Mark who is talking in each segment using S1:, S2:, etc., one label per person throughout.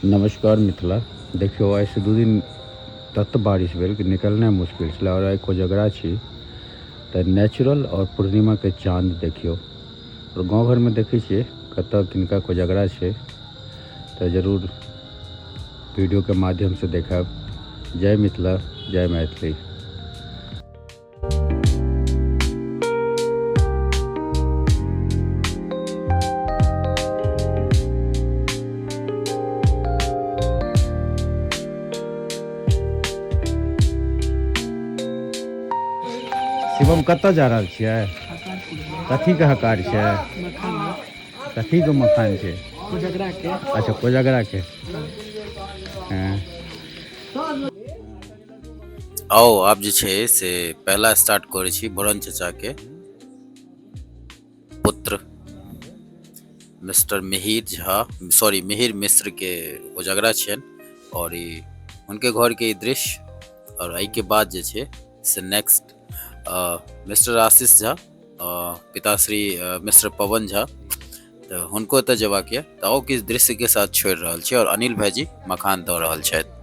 S1: नमस्कार मिथिला। देखियो ऐसे दू दिन तत बारिश भेल कि निकलना मुश्किल छल और कोजगरा छी तो नेचुरल और पूर्णिमा के चाँद देखियो और गाँव घर में देखे छे कत किनका कोजगरा छे तो जरूर वीडियो के माध्यम से देखब। जय मिथिला, जय मैथिली। शिवम कत जा रहा छियै? कथी के हकार छै? कथी के मखान छै?
S2: कोजगरा के।
S1: अच्छा, कोजगरा के।
S3: आओ आप जे छै से पहला स्टार्ट करे छी बरन चाचा के पुत्र मिस्टर मिहिर मिश्र के कोजगरा छन और उनके घर के दृश्य और आई के बाद जे छै से नेक्स्ट मिस्टर आशीष झा पिताश्री मिस्टर पवन झा तो हुनको एतऽ जेबाक यऽ तऽ ओ किस दृश्य के साथ छोड़ रहल छै और अनिल भाईजी मखान दऽ रहल छथि।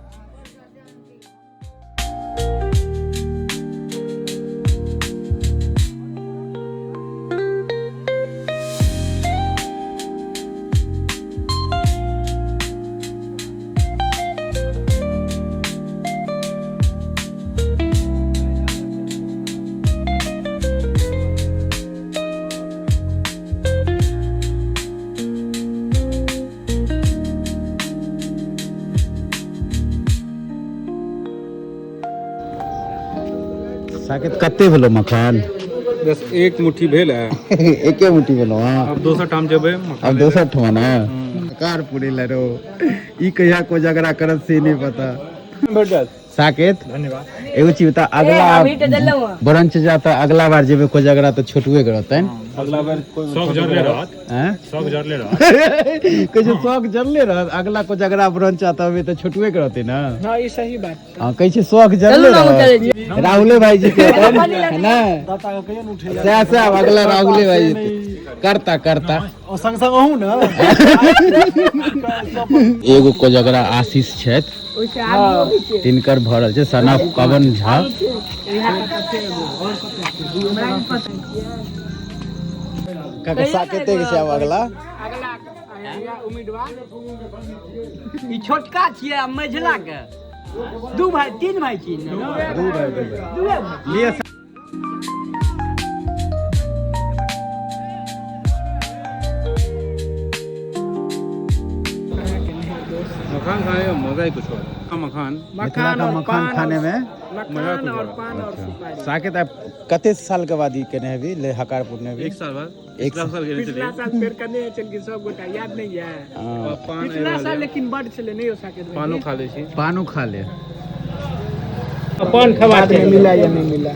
S1: साकेत कते भेलो मखान?
S2: बस एक मुट्ठी भेल है।
S1: एके मुट्ठी भेलो। हां,
S2: अब दोसर ठाम जेबै।
S1: अब दोसर ठमा ना कार पूरी लरो ई कहिया कोजगरा करत से नहीं पता।
S2: भेट जात
S1: साकेत
S2: धन्यवाद।
S1: एगो चीज बता, अगला बरंच जाता अगला बार जेबे कोजगरा तो छोटुए करतन।
S2: अगला बार कोई शौक जरले रहत।
S1: हैं?
S2: शौक जरले रहत।
S1: कहे शौक जरले रहत, अगला कोजगरा बरंच आता हवे तो छोटुए करते ना।
S2: हां, ई सही बात।
S1: हां, कहे शौक जरले रहत। राहुले भाई जी के है ना,
S2: दाता के कहियो न उठे।
S1: से अगला राहुले भाई जी करता
S2: और संग संग अहू ना।
S1: एगो कोजगरा आशीष छथि, तिनकर भरल छै सना पवन झा। काका साकेते के छै अगला
S4: उम्मीदवार ई छोटका छियै मझिला के दू भाई तीन भाई छी।
S1: दू भाई लिए
S2: मखान खाने में मजा ही कुछ और। मखान
S1: का मखान खाने में
S4: मखान और पान और सुपारी।
S1: साकेत आप कते साल के बाद ई केने हेबी ले हकारपुर ने भी?
S2: एक साल बाद
S1: एक
S2: साल गेले चले।
S4: पिछला साल फेर कने चल के सब गोटा याद नहीं है।
S2: पान
S4: पिछला साल लेकिन बड चले नहीं हो सके।
S2: पानो खा ले छी।
S1: पानो खा ले।
S4: पान खवा के मिला या नहीं मिला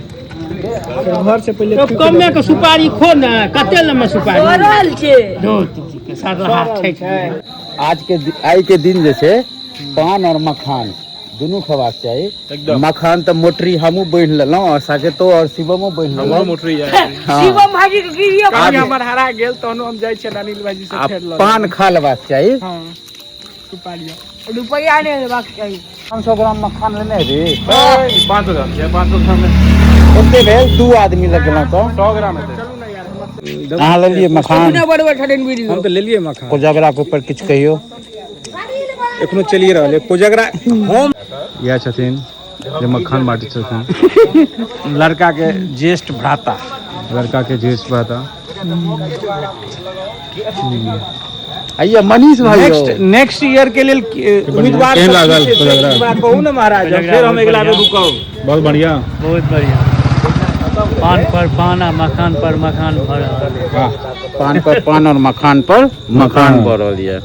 S4: घर से पहले तो कम में के सुपारी खो ना कते लम्बा सुपारी भरल छे दो के साथ हाथ छै।
S1: आज के दिन जे छै पान और मखान दोनों खवाक चाहिए। मखान तो मोटरी हमू बांध लेलौ और साकेतो और शिवमो बांध लेलौ।
S2: मोटरी
S4: शिवम भाजी के गिरिया पानी हमर हरा गेल तहनो हम जाय छै अनिल भाजी से फेर ल।
S1: पान खा लेबाक चाहिए।
S4: हां, सुपारी रुपया नहीं लेबाक चाहिए।
S1: 500 ग्राम मखान लेने रे।
S2: 500 ग्राम छै। 500 ग्राम में
S1: ओते भेल दू आदमी लग गेलौ तो
S2: 100 ग्राम है।
S4: चलू ना यार
S1: अहाँ ले लिए मखान?
S4: कितना बड़बड़ ठडन वीडियो
S2: हम तो ले लिए मखान।
S1: कोजगरा के ऊपर किछ कहियो।
S2: एखनो चलिए रहल है कोजगरा। हम
S1: या छथिन जे मखान बांटै छथिन।
S2: लड़का के ज्येष्ठ भ्राता।
S1: लड़का के जेस बाता आइए मनीष भाई
S2: नेक्स्ट ईयर के लिए उम्मीदवार
S1: केहन लागल कोजगरा?
S2: कहू ना महाराज, फिर हम अगला बेर रुकब।
S1: बहुत बढ़िया।
S4: पान पर पान और मखान पर मखान भरल।
S1: वाह, पान पर पान और मखान पर मखान भरल ये।